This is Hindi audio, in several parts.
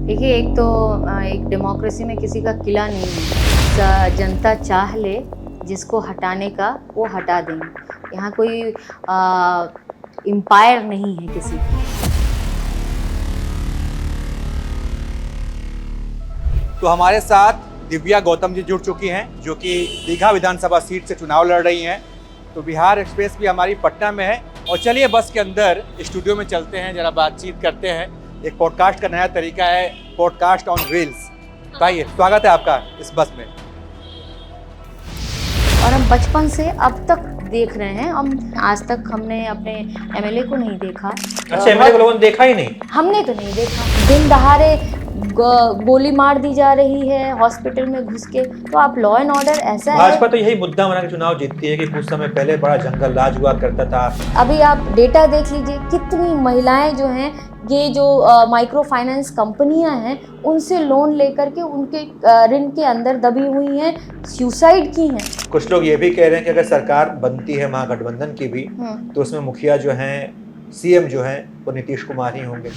देखिए, एक तो एक डेमोक्रेसी में किसी का किला नहीं है। जनता चाह ले जिसको हटाने का वो हटा देंगे। यहाँ कोई एम्पायर नहीं है किसी की। तो हमारे साथ दिव्या गौतम जी जुड़ चुकी हैं, जो कि दीघा विधानसभा सीट से चुनाव लड़ रही हैं। तो बिहार एक्सप्रेस भी हमारी पटना में है, और चलिए बस के अंदर स्टूडियो में चलते हैं, जरा बातचीत करते हैं। एक पॉडकास्ट का नया तरीका है, पॉडकास्ट ऑन रील्स। भाई स्वागत है आपका इस बस में। और हम बचपन से अब तक देख रहे हैं। हम आज तक हमने अपने एमएलए को नहीं देखा। अच्छा, एमएलए को लोगों ने देखा ही नहीं? हमने तो नहीं देखा। दिन दहाड़े गोली मार दी जा रही है हॉस्पिटल में घुस के। तो आप लॉ एंड ऑर्डर ऐसा है। भाजपा तो यही मुद्दा बना के चुनाव जीतती है कि कुछ समय पहले बड़ा जंगल राज हुआ करता था। अभी आप डेटा देख लीजिए, कितनी महिलाएं जो हैं, ये जो माइक्रो फाइनेंस कंपनियां हैं, उनसे लोन लेकर के उनके ऋण के अंदर दबी हुई हैं, सुसाइड की हैं। कुछ लोग ये भी कह रहे हैं कि अगर सरकार बनती है महागठबंधन की भी, तो उसमें मुखिया जो हैं, सीएम जो हैं, वो नीतीश कुमार ही होंगे।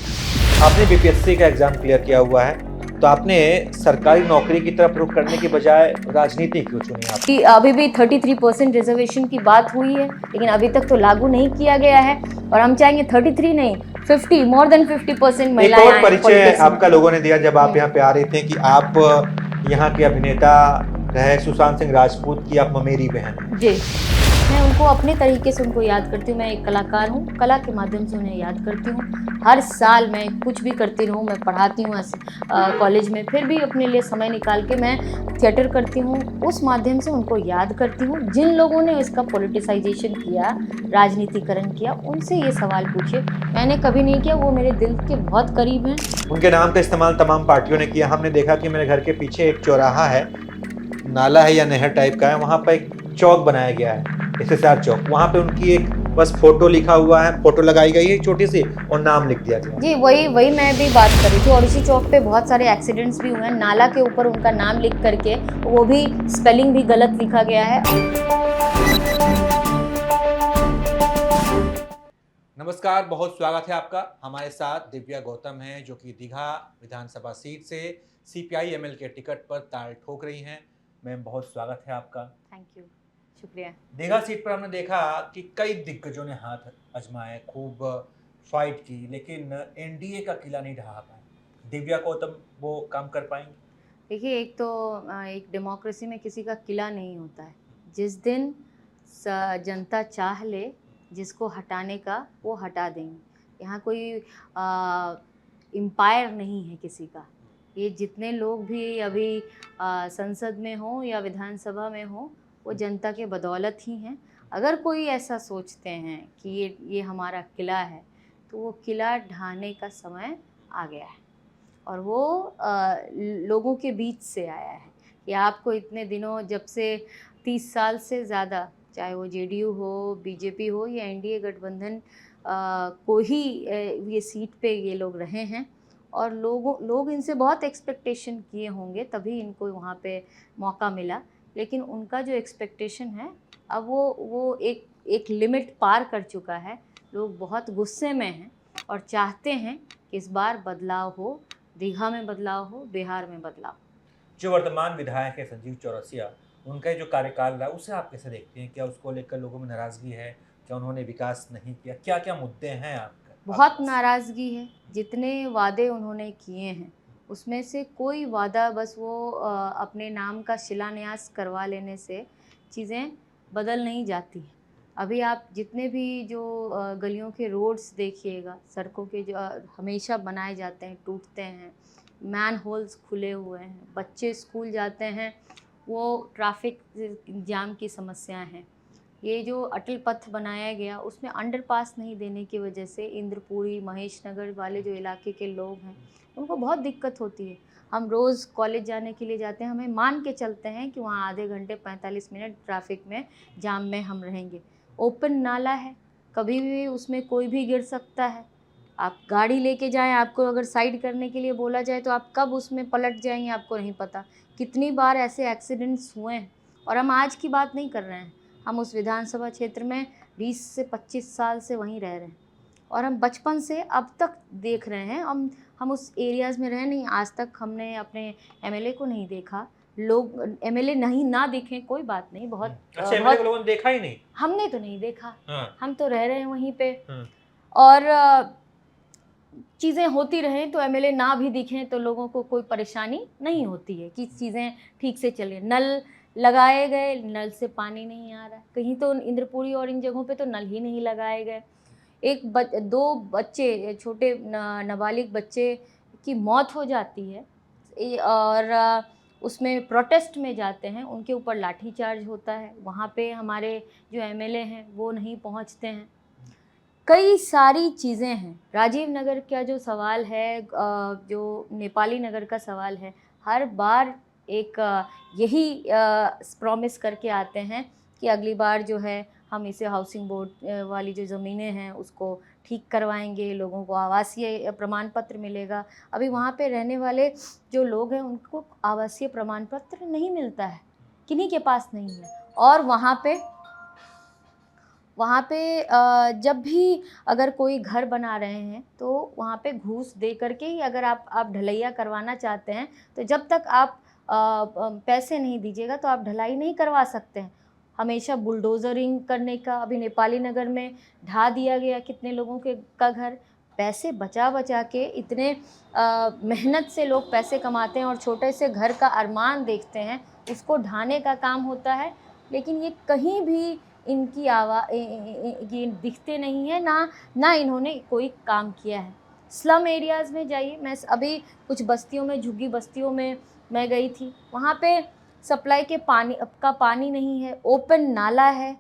आपने बीपीएससी का एग्जाम क्लियर किया हुआ है, तो आपने सरकारी नौकरी की तरफ रुख करने की बजाय राजनीति क्यों चुनी आप? कि अभी भी 33% रिजर्वेशन की बात हुई है, लेकिन अभी तक तो लागू नहीं किया गया है। और हम चाहेंगे 33 नहीं, 50, मोर देन 50% महिलाएं। एक और परिचय आपका लोगों ने दिया जब आप यहाँ पे आ रहे थे कि आप यहाँ के अभिनेता रहे सुशांत सिंह राजपूत की आप ममेरी बहन हैं। जी, मैं उनको अपने तरीके से उनको याद करती हूँ। मैं एक कलाकार हूँ, कला के माध्यम से उन्हें याद करती हूँ। हर साल मैं कुछ भी करती रहूँ, मैं पढ़ाती हूँ कॉलेज में, फिर भी अपने लिए समय निकाल के मैं थिएटर करती हूँ। उस माध्यम से उनको याद करती हूँ। जिन लोगों ने इसका पॉलिटिसाइजेशन किया, राजनीतिकरण किया, उनसे ये सवाल पूछिए। मैंने कभी नहीं किया, वो मेरे दिल के बहुत करीब हैं। उनके नाम का इस्तेमाल तमाम पार्टियों ने किया। हमने देखा कि मेरे घर के पीछे एक चौराहा है, नाला है या नहर टाइप का है, वहाँ पर एक चौक बनाया गया है, एसएसआर चौक। वहाँ पे उनकी एक बस फोटो लिखा हुआ है, फोटो लगाई गई है छोटी सी, और नाम लिख दिया गया। जी, वही मैं भी बात कर रही थी। और इसी चौक पे बहुत सारे एक्सीडेंट्स भी हुए हैं, नाला के ऊपर उनका नाम लिख करके, वो भी स्पेलिंग भी गलत लिखा गया है। नमस्कार, बहुत स्वागत है आपका। हमारे साथ दिव्या गौतम हैं, जो कि दीघा विधानसभा सीट से सीपीआई-एमएल के टिकट पर ताल ठोक रही हैं। मैम, बहुत स्वागत है आपका। थैंक यू, शुक्रिया। दीघा सीट पर हमने देखा कि कई दिग्गजों ने हाथ आजमाए, खूब फाइट की, लेकिन एनडीए का किला नहीं ढहा पाए। दिव्या गौतम वो काम कर पाएंगी? देखिए, एक तो एक डेमोक्रेसी में किसी का किला नहीं होता है। जिस दिन जनता चाह ले जिसको हटाने का वो हटा देंगे। यहाँ कोई एम्पायर नहीं है किसी का। ये जितने लोग भी अभी संसद में हों या विधानसभा में हों, वो जनता के बदौलत ही हैं। अगर कोई ऐसा सोचते हैं कि ये हमारा किला है, तो वो किला ढहाने का समय आ गया है। और वो लोगों के बीच से आया है। कि आपको इतने दिनों, जब से 30 साल से ज़्यादा, चाहे वो जेडीयू हो, बीजेपी हो या एनडीए गठबंधन, को ही ये सीट पे ये लोग रहे हैं। और लोग इनसे बहुत एक्सपेक्टेशन किए होंगे, तभी इनको वहाँ पे मौका मिला। लेकिन उनका जो एक्सपेक्टेशन है, अब वो एक लिमिट पार कर चुका है। लोग बहुत गुस्से में हैं और चाहते हैं कि इस बार बदलाव हो, दीघा में बदलाव हो, बिहार में बदलाव। जो वर्तमान विधायक है संजीव चौरसिया, उनका जो कार्यकाल रहा, उसे आप कैसे देखते हैं? क्या उसको लेकर लोगों में नाराजगी है? क्या उन्होंने विकास नहीं किया? क्या क्या मुद्दे हैं आपके? बहुत नाराज़गी है। जितने वादे उन्होंने किए हैं, उसमें से कोई वादा, बस वो अपने नाम का शिलान्यास करवा लेने से चीज़ें बदल नहीं जाती हैं। अभी आप जितने भी जो गलियों के रोड्स देखिएगा, सड़कों के जो हमेशा बनाए जाते हैं, टूटते हैं, मैन होल्स खुले हुए हैं, बच्चे स्कूल जाते हैं, वो ट्रैफिक जाम की समस्या हैं। ये जो अटल पथ बनाया गया, उसमें अंडरपास नहीं देने की वजह से इंद्रपुरी, महेश नगर वाले जो इलाके के लोग हैं, उनको बहुत दिक्कत होती है। हम रोज़ कॉलेज जाने के लिए जाते हैं, हमें मान के चलते हैं कि वहाँ आधे घंटे 45 मिनट ट्रैफिक में, जाम में हम रहेंगे। ओपन नाला है, कभी भी उसमें कोई भी गिर सकता है। आप गाड़ी लेके जाएं, आपको अगर साइड करने के लिए बोला जाए तो आप कब उसमें पलट जाएंगे आपको नहीं पता। कितनी बार ऐसे एक्सीडेंट्स हुए हैं। और हम आज की बात नहीं कर रहे हैं, हम उस विधानसभा क्षेत्र में 20 से 25 साल से वहीं रह रहे हैं। और हम बचपन से अब तक देख रहे हैं। हम उस एरियाज़ में रहे नहीं, आज तक हमने अपने एमएलए को नहीं देखा। लोग एमएलए नहीं ना दिखें कोई बात नहीं, बहुत अच्छा, एमएलए बहुत को लोगों ने देखा ही नहीं। हमने तो नहीं देखा, हाँ। हम तो रह रहे हैं वहीं पे। हाँ। और चीज़ें होती रहें तो एमएलए ना भी दिखें तो लोगों को कोई परेशानी नहीं होती है कि चीज़ें ठीक से चलें। नल लगाए गए, नल से पानी नहीं आ रहा है, कहीं तो इंद्रपुरी और इन जगहों पे तो नल ही नहीं लगाए गए। दो बच्चे, छोटे नाबालिग बच्चे की मौत हो जाती है और उसमें प्रोटेस्ट में जाते हैं, उनके ऊपर लाठीचार्ज होता है। वहाँ पे हमारे जो एमएलए हैं वो नहीं पहुँचते हैं। कई सारी चीज़ें हैं। राजीव नगर का जो सवाल है, जो नेपाली नगर का सवाल है, हर बार एक यही प्रॉमिस करके आते हैं कि अगली बार जो है हम इसे हाउसिंग बोर्ड वाली जो ज़मीनें हैं उसको ठीक करवाएंगे, लोगों को आवासीय प्रमाण पत्र मिलेगा। अभी वहाँ पे रहने वाले जो लोग हैं उनको आवासीय प्रमाण पत्र नहीं मिलता है, किन्हीं के पास नहीं है। और वहाँ पे जब भी अगर कोई घर बना रहे हैं तो वहाँ पे घूस दे करके ही अगर आप ढलैया करवाना चाहते हैं तो जब तक आप पैसे नहीं दीजिएगा तो आप ढलाई नहीं करवा सकते हैं। हमेशा बुलडोज़रिंग करने का, अभी नेपाली नगर में ढा दिया गया कितने लोगों का घर, पैसे बचा बचा के इतने मेहनत से लोग पैसे कमाते हैं और छोटे से घर का अरमान देखते हैं, उसको ढाने का काम होता है। लेकिन ये कहीं भी इनकी ये दिखते नहीं है, ना इन्होंने कोई काम किया है। स्लम एरियाज़ में जाइए, मैं अभी कुछ बस्तियों में, झुग्गी बस्तियों में मैं गई थी, वहाँ पे सप्लाई के पानी नहीं है, ओपन नाला है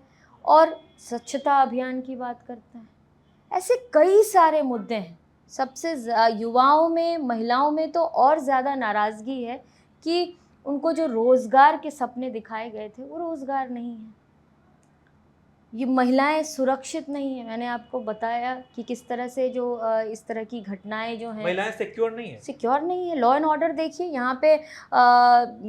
और स्वच्छता अभियान की बात करते हैं। ऐसे कई सारे मुद्दे हैं। सबसे युवाओं में, महिलाओं में तो और ज़्यादा नाराज़गी है कि उनको जो रोज़गार के सपने दिखाए गए थे वो रोज़गार नहीं है। ये महिलाएं सुरक्षित नहीं है। मैंने आपको बताया कि किस तरह से जो इस तरह की घटनाएं जो हैं, महिलाएं सिक्योर नहीं है। सिक्योर नहीं है। लॉ एंड ऑर्डर देखिए, यहाँ पे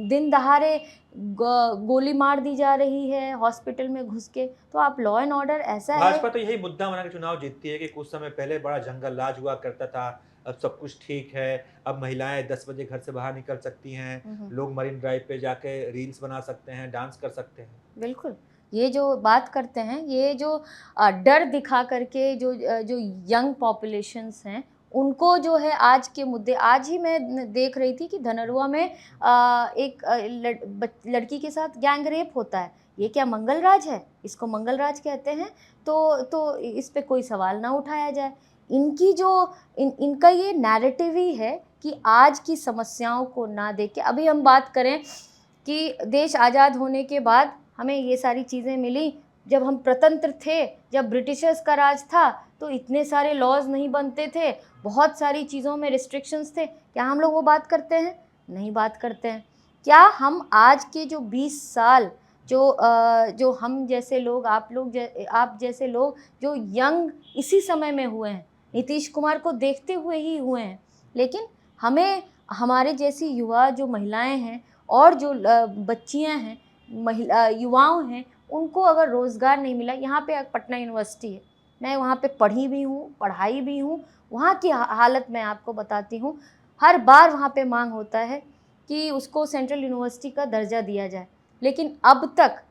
दिन दहाड़े गोली मार दी जा रही है हॉस्पिटल में घुस के, तो आप लॉ एंड ऑर्डर ऐसा है। भाजपा तो यही मुद्दा बना के चुनाव जीतती है कि कुछ समय पहले बड़ा जंगल राज हुआ करता था, अब सब कुछ ठीक है, अब महिलाएं 10 बजे घर से बाहर निकल सकती हैं, लोग मरीन ड्राइव पे जाके रील्स बना सकते हैं, डांस कर सकते हैं। बिल्कुल, ये जो बात करते हैं, ये जो डर दिखा करके जो यंग पॉपुलेशंस हैं उनको जो है आज के मुद्दे, आज ही मैं देख रही थी कि धनरुआ में एक लड़की के साथ गैंग रेप होता है। ये क्या मंगल राज है? इसको मंगल राज कहते हैं तो इस पे कोई सवाल ना उठाया जाए। इनकी जो इनका ये नैरेटिव ही है कि आज की समस्याओं को ना देख के, अभी हम बात करें कि देश आज़ाद होने के बाद हमें ये सारी चीज़ें मिली, जब हम स्वतंत्र थे, जब ब्रिटिशर्स का राज था तो इतने सारे लॉज नहीं बनते थे, बहुत सारी चीज़ों में रिस्ट्रिक्शंस थे। क्या हम लोग वो बात करते हैं? नहीं बात करते हैं। क्या हम आज के जो 20 साल जो हम जैसे लोग, आप जैसे लोग जो यंग इसी समय में हुए हैं, नीतीश कुमार को देखते हुए ही हुए हैं, लेकिन हमें, हमारे जैसी युवा जो महिलाएं हैं और जो बच्चियां हैं, युवाओं हैं, उनको अगर रोज़गार नहीं मिला, यहाँ पे पटना यूनिवर्सिटी है, मैं वहाँ पे पढ़ी भी हूँ, पढ़ाई भी हूँ, वहाँ की हालत मैं आपको बताती हूँ। हर बार वहाँ पे मांग होता है कि उसको सेंट्रल यूनिवर्सिटी का दर्जा दिया जाए, लेकिन अब तक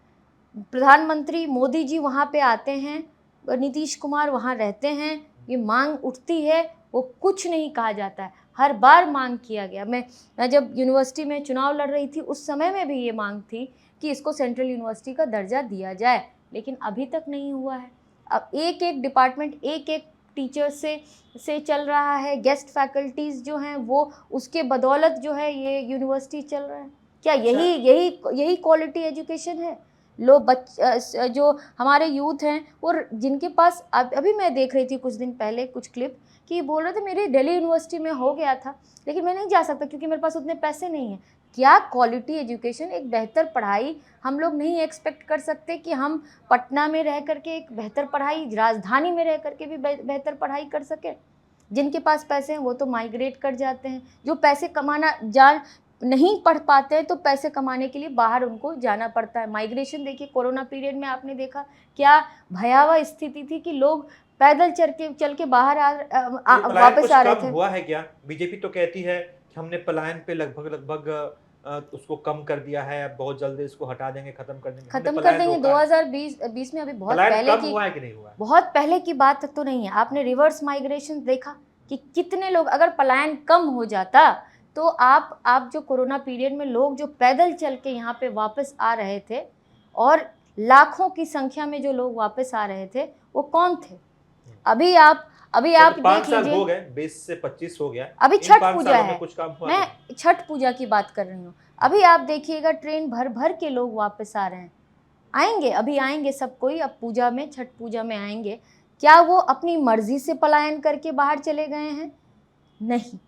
प्रधानमंत्री मोदी जी वहाँ पे आते हैं, नीतीश कुमार वहाँ रहते हैं, ये मांग उठती है, वो कुछ नहीं कहा जाता है। हर बार मांग किया गया। मैं जब यूनिवर्सिटी में चुनाव लड़ रही थी उस समय में भी ये मांग थी कि इसको सेंट्रल यूनिवर्सिटी का दर्जा दिया जाए, लेकिन अभी तक नहीं हुआ है। अब एक एक डिपार्टमेंट, एक एक टीचर से चल रहा है, गेस्ट फैकल्टीज़ जो हैं वो उसके बदौलत जो है ये यूनिवर्सिटी चल रहा है। क्या यही क्वालिटी एजुकेशन है? जो हमारे यूथ हैं और जिनके पास, अभी मैं देख रही थी कुछ दिन पहले कुछ क्लिप कि बोल रहे थे मेरे दिल्ली यूनिवर्सिटी में हो गया था लेकिन मैं नहीं जा सकता क्योंकि मेरे पास उतने पैसे नहीं हैं। क्या क्वालिटी एजुकेशन, एक बेहतर पढ़ाई हम लोग नहीं एक्सपेक्ट कर सकते कि हम पटना में रह करके एक बेहतर पढ़ाई, राजधानी में रह करके भी बेहतर पढ़ाई कर सकें? जिनके पास पैसे हैं वो तो माइग्रेट कर जाते हैं, जो पैसे कमाना नहीं पढ़ पाते हैं तो पैसे कमाने के लिए बाहर उनको जाना पड़ता है। माइग्रेशन देखिए, कोरोना पीरियड में आपने देखा क्या भयावह स्थिति थी कि लोग पैदल चल के बाहर पलायन कुछ वापस आ रहे कम थे। हुआ है क्या? बीजेपी तो कहती है कि हमने पलायन पे लगभग उसको कम कर दिया है, अब बहुत जल्दी इसको हटा देंगे, खत्म कर देंगे, हमने खत्म कर पलायन देंगे रोका है। 2020 में। अभी पलायन कम हुआ है कि नहीं हुआ है? बहुत पहले की बात तो नहीं है। आपने रिवर्स माइग्रेशन देखा कि कितने लोग, अगर पलायन कम हो जाता तो आप जो कोरोना पीरियड में लोग जो पैदल चल के यहाँ पे वापस आ रहे थे और लाखों की संख्या में जो लोग वापस आ रहे थे, वो कौन थे? अभी आप तो 5 देख साल हो लीजिए, गए, 20 से 25 हो गया। अभी इन छठ 5 पूजा सालों में है, कुछ काम हुआ कि मैं नहीं? छठ पूजा की बात कर रही हूँ। अभी आप देखिएगा ट्रेन भर भर के लोग वापस आ रहे हैं। आएंगे, अभी आएंगे सब कोई, अब पूजा में, छठ पूजा में आएंगे। क्या वो अपनी मर्जी से पलायन करके बाहर चले गए हैं? नहीं,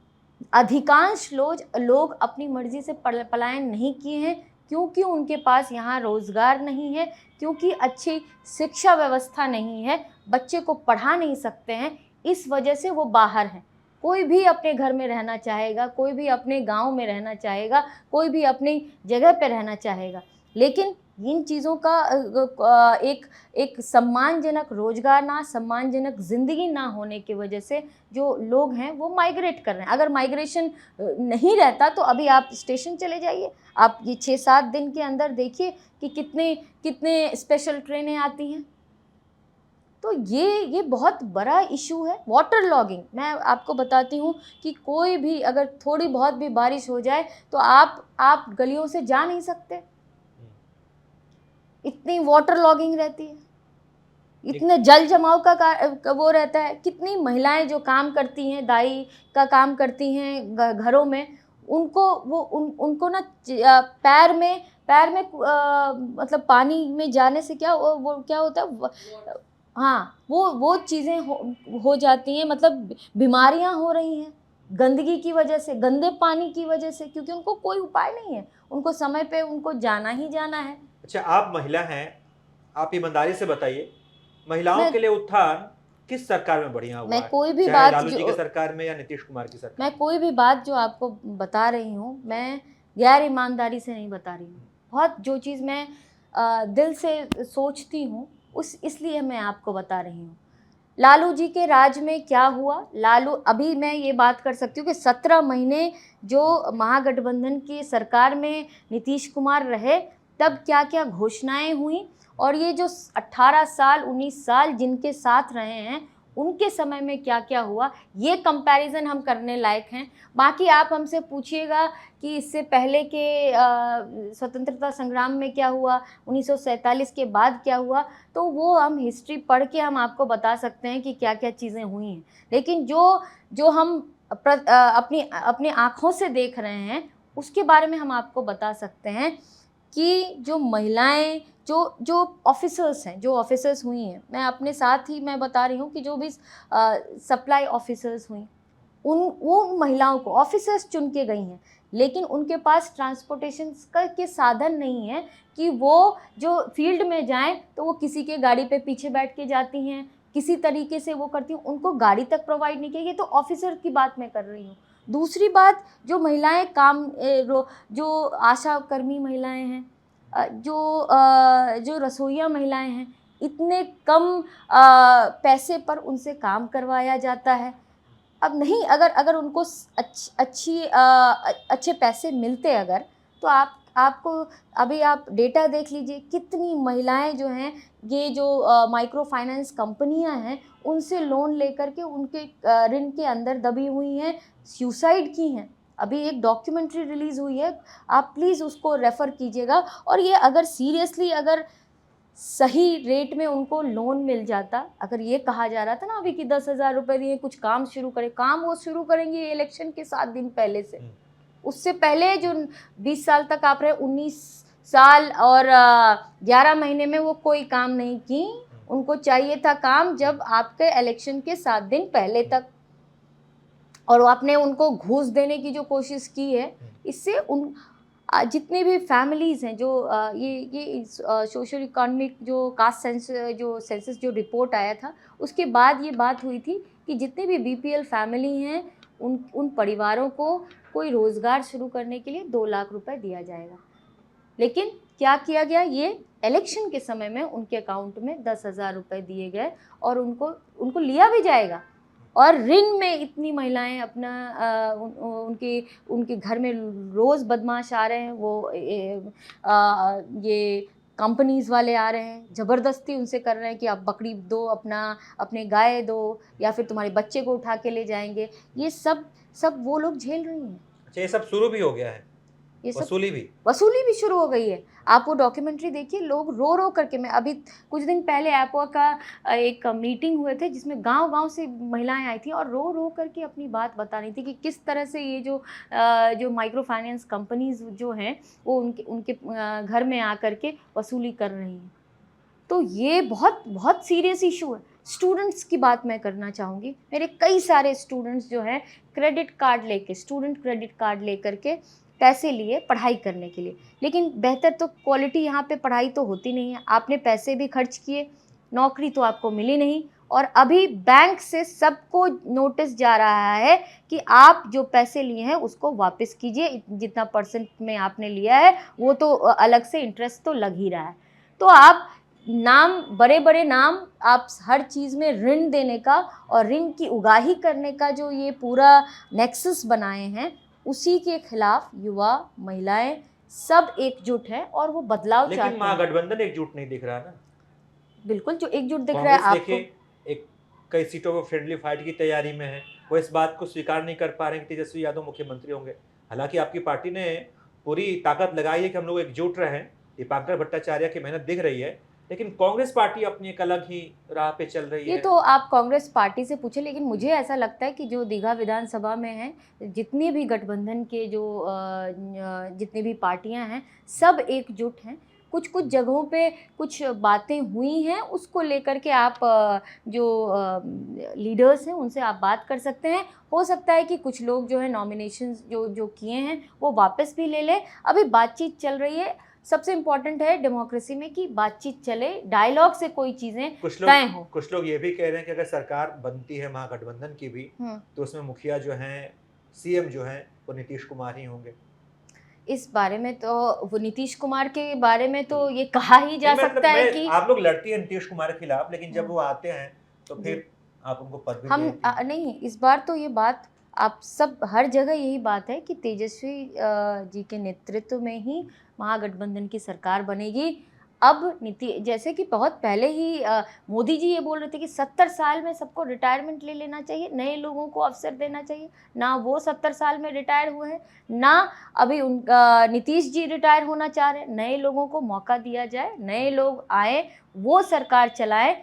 अधिकांश लोग अपनी मर्जी से पलायन नहीं किए हैं, क्योंकि उनके पास यहाँ रोजगार नहीं है, क्योंकि अच्छी शिक्षा व्यवस्था नहीं है, बच्चे को पढ़ा नहीं सकते हैं, इस वजह से वो बाहर हैं। कोई भी अपने घर में रहना चाहेगा, कोई भी अपने गांव में रहना चाहेगा, कोई भी अपनी जगह पे रहना चाहेगा, लेकिन इन चीज़ों का एक सम्मानजनक रोजगार ना, सम्मानजनक ज़िंदगी ना होने की वजह से जो लोग हैं वो माइग्रेट कर रहे हैं। अगर माइग्रेशन नहीं रहता तो अभी आप स्टेशन चले जाइए, आप ये 6-7 दिन के अंदर देखिए कि कितने कितने स्पेशल ट्रेनें आती हैं। तो ये बहुत बड़ा इशू है। वाटर लॉगिंग, मैं आपको बताती हूँ कि कोई भी अगर थोड़ी बहुत भी बारिश हो जाए तो आप गलियों से जा नहीं सकते, इतनी वाटर लॉगिंग रहती है, इतने जल जमाव का वो रहता है। कितनी महिलाएं जो काम करती हैं, दाई का काम करती हैं घरों में, उनको ना पैर में मतलब पानी में जाने से क्या वो क्या होता है, हाँ, वो चीज़ें हो जाती हैं, मतलब बीमारियां हो रही हैं गंदगी की वजह से, गंदे पानी की वजह से, क्योंकि उनको कोई उपाय नहीं है, उनको समय पे उनको जाना ही जाना है। अच्छा, आप महिला हैं, आप ईमानदारी से बताइए, महिलाओं मैं के लिए उत्थान किस सरकार में बढ़िया हुआ मैं है? कोई भी चाहे बात लालू जी की जो सरकार में या नीतीश कुमार की सरकार मैं में? कोई भी बात जो आपको बता रही हूँ, मैं गैर ईमानदारी से नहीं बता रही हूँ। बहुत जो चीज़ मैं दिल से सोचती हूँ, इसलिए मैं आपको बता रही हूँ। लालू जी के राज में क्या हुआ, अभी मैं ये बात कर सकती हूँ कि 17 महीने जो महागठबंधन की सरकार में नीतीश कुमार रहे, तब क्या-क्या घोषणाएं हुई, और ये जो 18 साल 19 साल जिनके साथ रहे हैं, उनके समय में क्या-क्या हुआ, ये कंपैरिजन हम करने लायक हैं। बाकी आप हमसे पूछिएगा कि इससे पहले के स्वतंत्रता संग्राम में क्या हुआ, 1947 के बाद क्या हुआ, तो वो हम हिस्ट्री पढ़ के हम आपको बता सकते हैं कि क्या-क्या चीज़ें हुई हैं। लेकिन जो हम अपनी आँखों से देख रहे हैं, उसके बारे में हम आपको बता सकते हैं कि जो महिलाएं, जो ऑफिसर्स हैं, जो ऑफिसर्स हुई हैं, मैं अपने साथ ही मैं बता रही हूँ कि जो भी सप्लाई ऑफिसर्स हुई, वो महिलाओं को ऑफिसर्स चुन के गई हैं, लेकिन उनके पास ट्रांसपोर्टेशन के साधन नहीं है कि वो जो फील्ड में जाएं तो वो किसी के गाड़ी पे पीछे बैठ के जाती हैं, किसी तरीके से वो करती हैं, उनको गाड़ी तक प्रोवाइड नहीं किया। ये तो ऑफिसर की बात मैं कर रही हूँ। दूसरी बात, जो महिलाएं जो आशा कर्मी महिलाएं हैं, जो रसोइया महिलाएं हैं, इतने कम पैसे पर उनसे काम करवाया जाता है। अब नहीं, अगर उनको अच्छे पैसे मिलते अगर, तो आपको अभी आप डेटा देख लीजिए, कितनी महिलाएं जो हैं, ये जो माइक्रो फाइनेंस कंपनियां हैं, उनसे लोन लेकर के उनके ऋण के अंदर दबी हुई हैं, सुसाइड की हैं। अभी एक डॉक्यूमेंट्री रिलीज़ हुई है, आप प्लीज़ उसको रेफ़र कीजिएगा। और ये अगर सीरियसली अगर सही रेट में उनको लोन मिल जाता, अगर ये कहा जा रहा था ना अभी कि 10,000 रुपये दिए कुछ काम शुरू करें, काम वो शुरू करेंगे इलेक्शन के 7 दिन पहले से। उससे पहले जो 20 साल तक आप रहे, 19 साल और 11 महीने में वो कोई काम नहीं की। उनको चाहिए था काम जब आपके इलेक्शन के 7 दिन पहले तक, और आपने उनको घूस देने की जो कोशिश की है, इससे जितने भी फैमिलीज़ हैं, जो ये सोशल इकोनॉमिक जो कास्ट सेंसस जो रिपोर्ट आया था, उसके बाद ये बात हुई थी कि जितने भी बीपीएल फैमिली हैं, उन परिवारों को कोई रोज़गार शुरू करने के लिए 2 लाख रुपए दिया जाएगा। लेकिन क्या किया गया, ये इलेक्शन के समय में उनके अकाउंट में 10,000 रुपये दिए गए और उनको लिया भी जाएगा। और ऋण में इतनी महिलाएं अपना उनके घर में रोज़ बदमाश आ रहे हैं, ये कंपनीज़ वाले आ रहे हैं, ज़बरदस्ती उनसे कर रहे हैं कि आप बकरी दो, अपने गाय दो, या फिर तुम्हारे बच्चे को उठा के ले जाएंगे। ये सब वो लोग झेल रही हैं। अच्छा, ये सब शुरू भी हो गया है, ये सब वसूली भी शुरू हो गई है। आप वो डॉक्यूमेंट्री देखिए, लोग रो रो करके, मैं अभी कुछ दिन पहले एपवा का एक मीटिंग हुए थे जिसमें गांव-गांव से महिलाएं आई थी और रो रो करके अपनी बात बता रही थी कि किस तरह से ये जो माइक्रो फाइनेंस कंपनीज जो हैं वो उनके घर में आकर के वसूली कर रही हैं। तो ये बहुत बहुत सीरियस इशू है। स्टूडेंट्स की बात मैं करना चाहूँगी। मेरे कई सारे स्टूडेंट्स जो हैं स्टूडेंट क्रेडिट कार्ड लेकर के पैसे लिए पढ़ाई करने के लिए, लेकिन बेहतर तो क्वालिटी यहाँ पे पढ़ाई तो होती नहीं है। आपने पैसे भी खर्च किए, नौकरी तो आपको मिली नहीं, और अभी बैंक से सबको नोटिस जा रहा है कि आप जो पैसे लिए हैं उसको वापस कीजिए, जितना परसेंट में आपने लिया है वो तो अलग से इंटरेस्ट तो लग ही रहा है। तो आप बड़े बड़े नाम आप हर चीज़ में ऋण देने का और ऋण की उगाही करने का जो ये पूरा नेक्सस बनाए हैं, उसी के खिलाफ युवा, महिलाएं सब एकजुट हैं और वो बदलाव चाहते हैं। लेकिन महागठबंधन एकजुट नहीं दिख रहा ना। बिल्कुल जो एकजुट दिख रहा है आपको, एक कई सीटों पर फ्रेंडली फाइट की तैयारी में है, वो इस बात को स्वीकार नहीं कर पा रहे हैं कि तेजस्वी यादव मुख्यमंत्री होंगे। हालांकि आपकी पार्टी ने पूरी ताकत लगाई है कि हम लोग एकजुट रहें, दीपांकर भट्टाचार्य की मेहनत दिख रही है, लेकिन कांग्रेस पार्टी अपनी एक अलग ही राह पे चल रही है। ये तो आप कांग्रेस पार्टी से पूछे, लेकिन मुझे ऐसा लगता है कि जो दीघा विधानसभा में है, जितनी भी गठबंधन के जितनी भी पार्टियां हैं, सब एकजुट हैं। कुछ कुछ जगहों पे कुछ बातें हुई हैं, उसको लेकर के आप जो लीडर्स हैं उनसे आप बात कर सकते हैं। हो सकता है कि कुछ लोग जो है नॉमिनेशंस जो किए हैं वो वापस भी ले लें। अभी बातचीत चल रही है। सबसे इम्पोर्टेंट है डेमोक्रेसी में कि बातचीत चले, डायलॉग से कोई चीजें तय हो। कुछ लोग ये भी कह रहे हैं कि अगर सरकार बनती है महागठबंधन की भी, तो उसमें मुखिया जो हैं, सीएम जो हैं, वो नीतीश कुमार ही होंगे। इस बारे में तो वो नीतीश कुमार के बारे में तो ये कहा ही जा सकता है कि आप लोग लड़ती हैं नीतीश कुमार के खिलाफ, लेकिन जब वो आते हैं तो फिर आप उनको पद भी नहीं, इस बार तो ये बात आप सब हर जगह यही बात है कि तेजस्वी जी के नेतृत्व में ही महागठबंधन की सरकार बनेगी। अब जैसे कि बहुत पहले ही मोदी जी ये बोल रहे थे कि 70 साल में सबको रिटायरमेंट ले लेना चाहिए, नए लोगों को अवसर देना चाहिए। ना वो 70 साल में रिटायर हुए हैं, ना अभी नीतीश जी रिटायर होना चाह रहे हैं। नए लोगों को मौका दिया जाए, नए लोग आए, वो सरकार चलाए।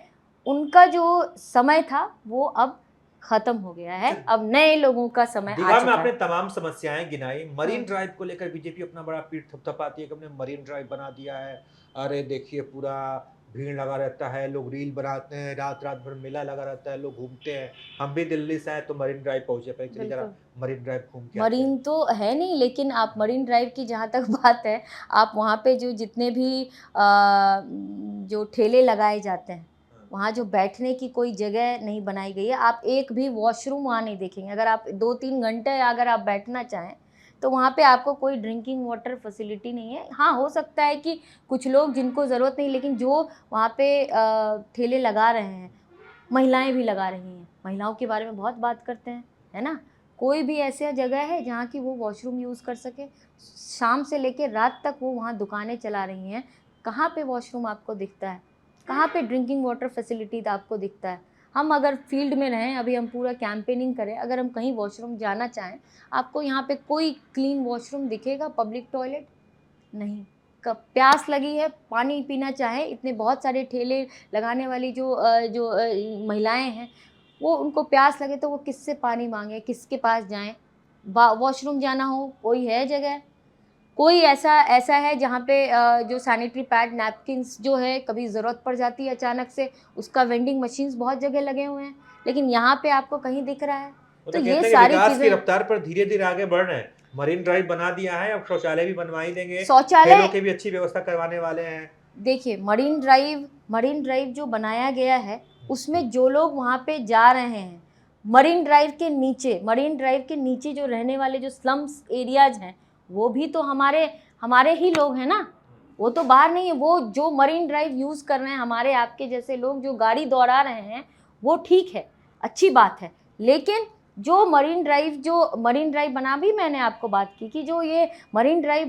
उनका जो समय था वो अब खत्म हो गया है, अब नए लोगों का समय आ चुका है। में आपने तमाम समस्याएं गिनाई। मरीन ड्राइव को लेकर बीजेपी अपना बड़ा पीठ थपथपाती है कि हमने मरीन ड्राइव बना दिया है। अरे देखिए, पूरा भीड़ लगा रहता है, लोग रील बनाते हैं, रात रात भर मेला लगा रहता है, लोग घूमते हैं। हम भी दिल्ली से आए तो मरीन ड्राइव पहुंचे, पहले चलिए जरा मरीन ड्राइव घूम के। मरीन तो है नहीं, लेकिन आप मरीन ड्राइव की जहाँ तक बात है, आप वहाँ पे जो जितने भी जो ठेले लगाए जाते हैं, वहाँ जो बैठने की कोई जगह नहीं बनाई गई है। आप एक भी वॉशरूम वहाँ नहीं देखेंगे। अगर आप 2-3 घंटे अगर आप बैठना चाहें तो वहाँ पे आपको कोई ड्रिंकिंग वाटर फैसिलिटी नहीं है। हाँ, हो सकता है कि कुछ लोग जिनको ज़रूरत नहीं, लेकिन जो वहाँ पे ठेले लगा रहे हैं, महिलाएं भी लगा रही हैं। महिलाओं के बारे में बहुत बात करते हैं, है ना। कोई भी ऐसी जगह है जहाँ की वो वॉशरूम यूज़ कर सके? शाम से लेकर रात तक वो वहाँ दुकानें चला रही हैं। कहाँ पे वॉशरूम आपको दिखता है? कहाँ पे ड्रिंकिंग वाटर फैसिलिटी आपको दिखता है? हम अगर फील्ड में रहें, अभी हम पूरा कैंपेनिंग करें, अगर हम कहीं वॉशरूम जाना चाहें, आपको यहाँ पे कोई क्लीन वॉशरूम दिखेगा? पब्लिक टॉयलेट नहीं। प्यास लगी है, पानी पीना चाहे, इतने बहुत सारे ठेले लगाने वाली जो महिलाएं हैं, वो उनको प्यास लगे तो वो किससे पानी मांगे, किसके पास जाएं? वॉशरूम जाना हो, कोई है जगह? कोई ऐसा है जहाँ पे जो सैनिटरी पैड, नैपकिन्स जो है, कभी ज़रूरत पड़ जाती है अचानक से, उसका वेंडिंग मशीन्स बहुत जगह लगे हुए हैं, लेकिन यहाँ पे आपको कहीं दिख रहा है? तो ये सारी चीज़ें की रफ्तार पर धीरे धीरे आगे बढ़ रहे हैं। मरीन ड्राइव बना दिया है, अब शौचालय भी बनवा ही देंगे, शौचालय की भी अच्छी व्यवस्था करवाने वाले हैं। देखिए, मरीन ड्राइव जो बनाया गया है, उसमें जो लोग वहाँ पे जा रहे हैं, मरीन ड्राइव के नीचे जो रहने वाले जो स्लम्स एरियाज हैं, वो भी तो हमारे ही लोग हैं ना। वो तो बाहर नहीं है। वो जो मरीन ड्राइव यूज़ कर रहे हैं हमारे आपके जैसे लोग, जो गाड़ी दौड़ा रहे हैं, वो ठीक है, अच्छी बात है। लेकिन जो मरीन ड्राइव बना, भी मैंने आपको बात की कि जो ये मरीन ड्राइव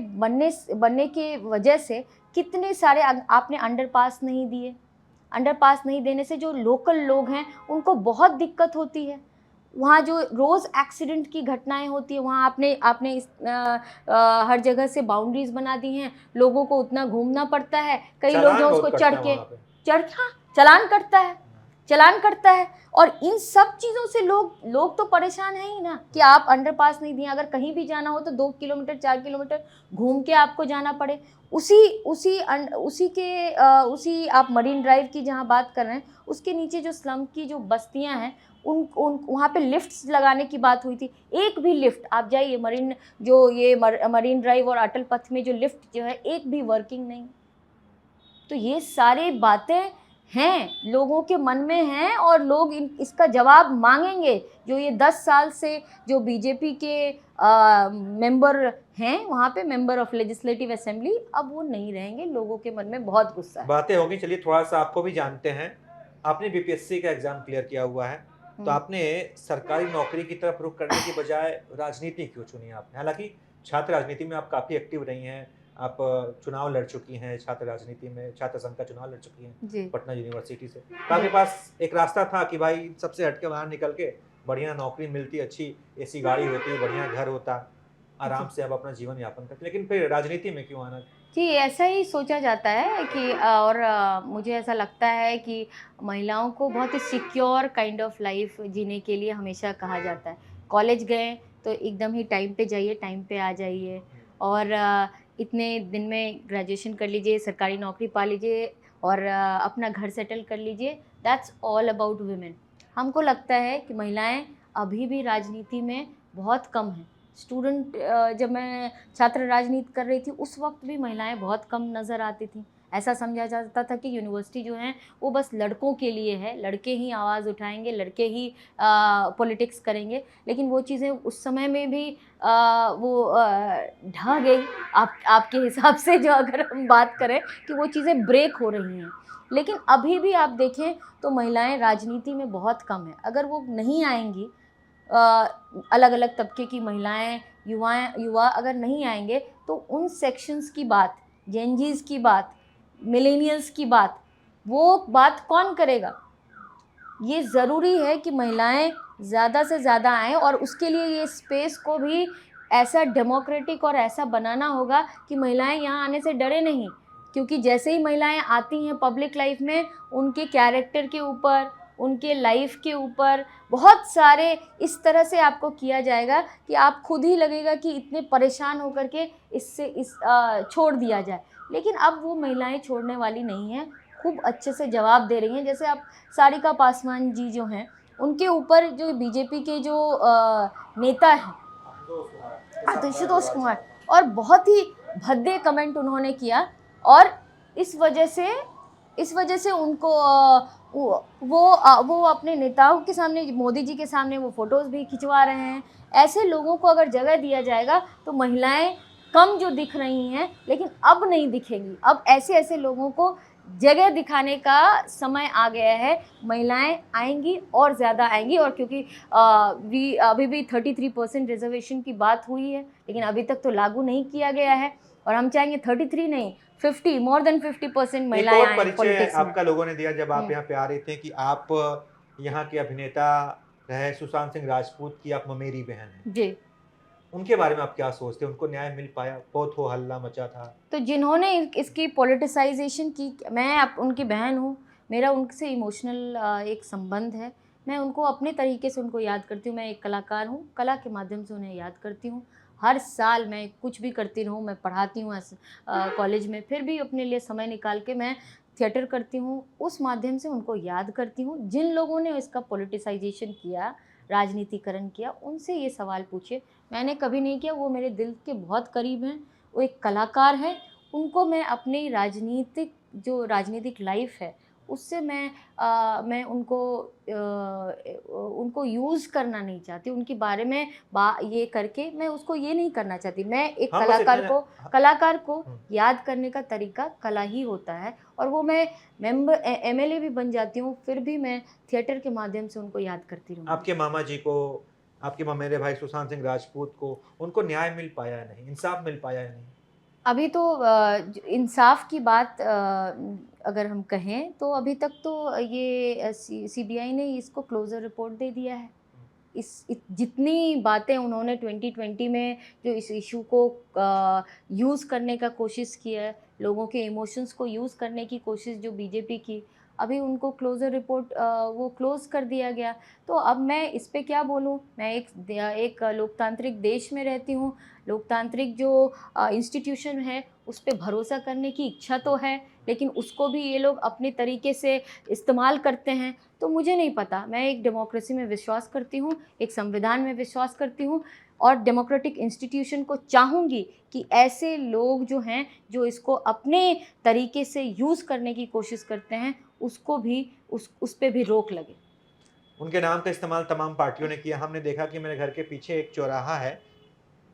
बनने की वजह से कितने सारे आपने अंडरपास नहीं दिए। अंडरपास नहीं देने से जो लोकल लोग हैं उनको बहुत दिक्कत होती है। वहाँ जो रोज़ एक्सीडेंट की घटनाएं होती है, वहाँ आपने हर जगह से बाउंड्रीज बना दी हैं, लोगों को उतना घूमना पड़ता है। कई लोग जो उसको चलान करता है। और इन सब चीज़ों से लोग तो परेशान है ही ना, कि आप अंडरपास नहीं दिए, अगर कहीं भी जाना हो तो 2 किलोमीटर 4 किलोमीटर घूम के आपको जाना पड़े। उसी आप मरीन ड्राइव की जहाँ बात कर रहे हैं, उसके नीचे जो स्लम की जो बस्तियाँ हैं, उन वहाँ पे लिफ्ट्स लगाने की बात हुई थी। एक भी लिफ्ट आप जाइए मरीन ड्राइव और अटल पथ में जो लिफ्ट जो है, एक भी वर्किंग नहीं। तो ये सारी बातें हैं, लोगों के मन में हैं, और लोग इसका जवाब मांगेंगे। जो ये 10 साल से जो बीजेपी के मेंबर हैं वहाँ पे, मेंबर ऑफ लेजिस्लेटिव असेंबली, अब वो नहीं रहेंगे। लोगों के मन में बहुत गुस्सा है। बातें होंगी, चलिए थोड़ा सा आपको भी जानते हैं। आपने बीपीएससी का एग्जाम क्लियर किया हुआ है, तो आपने सरकारी नौकरी की तरफ रुख करने की बजाय राजनीति क्यों चुनी आपने? हालांकि छात्र राजनीति में आप काफ़ी एक्टिव रही हैं, आप चुनाव लड़ चुकी हैं, छात्र राजनीति में छात्र संघ का चुनाव लड़ चुकी हैं पटना यूनिवर्सिटी से। तो आपके पास एक रास्ता था कि भाई सबसे हटके बाहर निकल के बढ़िया नौकरी मिलती, अच्छी एसी गाड़ी होती, बढ़िया घर होता, आराम से आप अपना जीवन यापन करते, लेकिन फिर राजनीति में क्यों आना? जी, ऐसा ही सोचा जाता है कि मुझे ऐसा लगता है कि महिलाओं को बहुत ही सिक्योर काइंड ऑफ लाइफ जीने के लिए हमेशा कहा जाता है। कॉलेज गए तो एकदम ही टाइम पे जाइए, टाइम पे आ जाइए, और इतने दिन में ग्रेजुएशन कर लीजिए, सरकारी नौकरी पा लीजिए, और अपना घर सेटल कर लीजिए। That's all about women. हमको लगता है कि महिलाएं अभी भी राजनीति में बहुत कम हैं। जब मैं छात्र राजनीति कर रही थी, उस वक्त भी महिलाएं बहुत कम नज़र आती थी। ऐसा समझा जाता था कि यूनिवर्सिटी जो है वो बस लड़कों के लिए है, लड़के ही आवाज़ उठाएंगे, लड़के ही पॉलिटिक्स करेंगे। लेकिन वो चीज़ें उस समय में भी ढह गई। आपके हिसाब से, जो अगर हम बात करें कि वो चीज़ें ब्रेक हो रही हैं, लेकिन अभी भी आप देखें तो महिलाएं राजनीति में बहुत कम है। अगर वो नहीं आएंगी, अलग अलग तबके की महिलाएं, युवा अगर नहीं आएंगे, तो उन सेक्शंस की बात, जेनजीज की बात, मिलेनियल्स की बात, वो बात कौन करेगा? ये ज़रूरी है कि महिलाएं ज़्यादा से ज़्यादा आएँ, और उसके लिए ये स्पेस को भी ऐसा डेमोक्रेटिक और ऐसा बनाना होगा कि महिलाएं यहाँ आने से डरे नहीं। क्योंकि जैसे ही महिलाएं आती हैं पब्लिक लाइफ में, उनके कैरेक्टर के ऊपर, उनके लाइफ के ऊपर बहुत सारे इस तरह से आपको किया जाएगा कि आप खुद ही लगेगा कि इतने परेशान होकर के छोड़ दिया जाए। लेकिन अब वो महिलाएं छोड़ने वाली नहीं हैं, खूब अच्छे से जवाब दे रही हैं। जैसे आप सारिका पासवान जी जो हैं, उनके ऊपर जो बीजेपी के जो नेता हैं, आशुतोष कुमार, और बहुत ही भद्दे कमेंट उन्होंने किया, और इस वजह से उनको वो अपने नेताओं के सामने, मोदी जी के सामने वो फ़ोटोज़ भी खिंचवा रहे हैं। ऐसे लोगों को अगर जगह दिया जाएगा तो महिलाएं कम जो दिख रही हैं, लेकिन अब नहीं दिखेंगी। अब ऐसे लोगों को जगह दिखाने का समय आ गया है। महिलाएं आएंगी और ज़्यादा आएंगी, और क्योंकि अभी भी 33% रिजर्वेशन की बात हुई है, लेकिन अभी तक तो लागू नहीं किया गया है, और हम चाहेंगे 33 नहीं, 50, मोर देन 50% महिलाएं आएं पॉलिटिक्स में। आपका लोगों ने दिया जब आप यहाँ पे आ रहे थे कि आप यहाँ के अभिनेता रहे सुशांत सिंह राजपूत की आप ममेरी बहन हैं जी। उनके बारे में आप क्या सोचते हैं? उनको न्याय मिल पाया? बहुत हो हल्ला मचा था। तो जिन्होंने इसकी पॉलिटिसाइजेशन की, मैं उनकी बहन हूँ, मेरा उनसे इमोशनल एक संबंध है। मैं उनको अपने तरीके से उनको याद करती हूँ। मैं एक कलाकार हूँ, कला के माध्यम से उन्हें याद करती हूँ। हर साल मैं कुछ भी करती रहूँ, मैं पढ़ाती हूँ कॉलेज में, फिर भी अपने लिए समय निकाल के मैं थिएटर करती हूँ। उस माध्यम से उनको याद करती हूँ। जिन लोगों ने इसका पॉलिटिसाइजेशन किया, राजनीतिकरण किया, उनसे ये सवाल पूछिए। मैंने कभी नहीं किया। वो मेरे दिल के बहुत करीब हैं, वो एक कलाकार है। उनको मैं अपनी राजनीतिक लाइफ है उससे मैं उनको यूज़ करना नहीं चाहती, उनके बारे में ये करके मैं उसको ये नहीं करना चाहती। मैं एक हाँ, बस इतना कलाकार को हुँ। याद करने का तरीका कला ही होता है, और वो मैं एमएलए भी बन जाती हूँ, फिर भी मैं थिएटर के माध्यम से उनको याद करती रहूँगी। आपके मामा जी को, आपके ममेरे भाई सुशांत सिंह राजपूत को, उनको न्याय मिल पाया या नहीं? इंसाफ मिल पाया या नहीं? अभी तो इंसाफ की बात अगर हम कहें तो अभी तक तो ये सीबीआई ने इसको क्लोजर रिपोर्ट दे दिया है। जितनी बातें उन्होंने 2020 में जो इस इशू को यूज़ करने का कोशिश किया है, लोगों के इमोशंस को यूज़ करने की कोशिश जो बीजेपी की, अभी उनको क्लोजर रिपोर्ट वो क्लोज़ कर दिया गया। तो अब मैं इस पे क्या बोलूँ? मैं एक लोकतांत्रिक देश में रहती हूँ, लोकतांत्रिक जो इंस्टीट्यूशन है, उस पे भरोसा करने की इच्छा तो है, लेकिन उसको भी ये लोग अपने तरीके से इस्तेमाल करते हैं, तो मुझे नहीं पता। मैं एक डेमोक्रेसी में विश्वास करती हूँ, एक संविधान में विश्वास करती हूँ, और डेमोक्रेटिक इंस्टीट्यूशन को चाहूँगी कि ऐसे लोग जो हैं, जो इसको अपने तरीके से यूज़ करने की कोशिश करते हैं, उसको भी उस पे भी रोक लगे। उनके नाम का इस्तेमाल तमाम पार्टियों ने किया। हमने देखा कि मेरे घर के पीछे एक चौराहा है,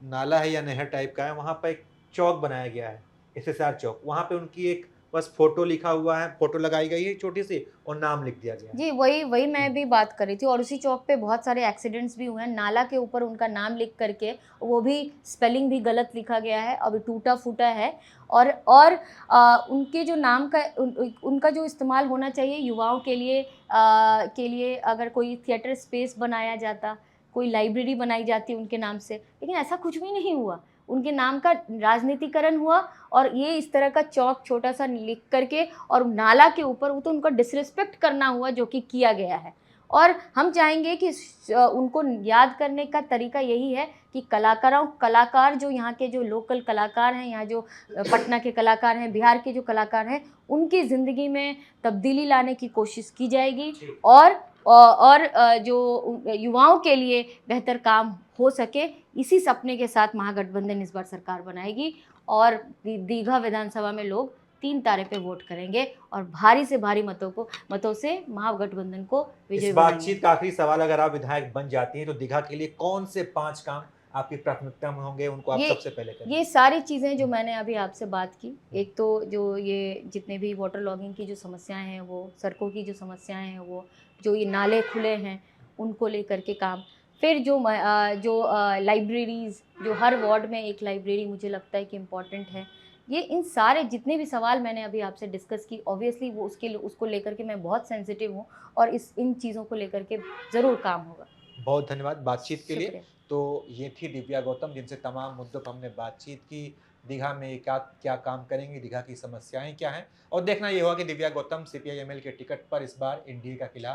नाला है या नहर टाइप का है, वहाँ पे एक चौक बनाया गया है, एसएसआर चौक। वहाँ पे उनकी एक बस फ़ोटो लिखा हुआ है, फ़ोटो लगाई गई है छोटी-सी और नाम लिख दिया गया है। जी, वही मैं हुँ। भी बात कर रही थी, और उसी चौक पे बहुत सारे एक्सीडेंट्स भी हुए हैं। नाला के ऊपर उनका नाम लिख कर के, वो भी स्पेलिंग भी गलत लिखा गया है, अभी टूटा-फूटा है। और उनके जो नाम का उनका जो इस्तेमाल होना चाहिए युवाओं के लिए अगर कोई थिएटर स्पेस बनाया जाता, कोई लाइब्रेरी बनाई जाती उनके नाम से, लेकिन ऐसा कुछ भी नहीं हुआ। उनके नाम का राजनीतिकरण हुआ, और ये इस तरह का चौक छोटा-सा लिख कर के और नाला के ऊपर, वो तो उनका डिसरिस्पेक्ट करना हुआ जो कि किया गया है। और हम चाहेंगे कि उनको याद करने का तरीका यही है कि कलाकार जो यहाँ के जो लोकल कलाकार हैं, यहाँ जो पटना के कलाकार हैं, बिहार के जो कलाकार हैं, उनकी ज़िंदगी में तब्दीली लाने की कोशिश की जाएगी, और जो युवाओं के लिए बेहतर काम हो सके, इसी सपने के साथ महागठबंधन इस बार सरकार बनाएगी, और दीघा विधानसभा में लोग 3 तारे पे वोट करेंगे, और भारी से भारी मतों से महागठबंधन को इस विजयी बातचीत बनाएंगे। का आखिरी सवाल, अगर आप विधायक बन जाती हैं, तो दीघा के लिए कौन से 5 काम आपकी प्राथमिकता में होंगे, उनको आप ये सबसे पहले करेंगे? ये सारी चीज़ें जो मैंने अभी आपसे बात की, एक तो जो ये जितने भी वाटर लॉगिंग की जो समस्याएं हैं, वो सड़कों की जो समस्याएं हैं, वो जो ये नाले खुले हैं, उनको लेकर के काम, फिर जो लाइब्रेरीज़, जो हर वार्ड में एक लाइब्रेरी मुझे लगता है कि इम्पॉर्टेंट है। ये इन सारे जितने भी सवाल मैंने अभी आपसे डिस्कस की, ऑब्वियसली वो उसको लेकर के मैं बहुत सेंसिटिव हूँ, और इन चीज़ों को लेकर के ज़रूर काम होगा। बहुत धन्यवाद बातचीत के लिए। शुक्रिया। तो ये थी दिव्या गौतम, जिनसे तमाम मुद्दों पर हमने बातचीत की। दीघा में क्या क्या काम करेंगी, दीघा की समस्याएँ क्या हैं, और देखना ये होगा कि दिव्या गौतम सीपीआई-एमएल के टिकट पर इस बार एनडीए का किला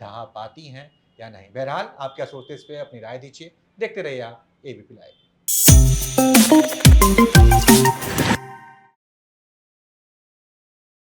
ढहा पाती हैं या नहीं। बहरहाल आप क्या सोचते हैं, इस पे अपनी राय दीजिए। देखते रहिए आप एबीपी लाइव।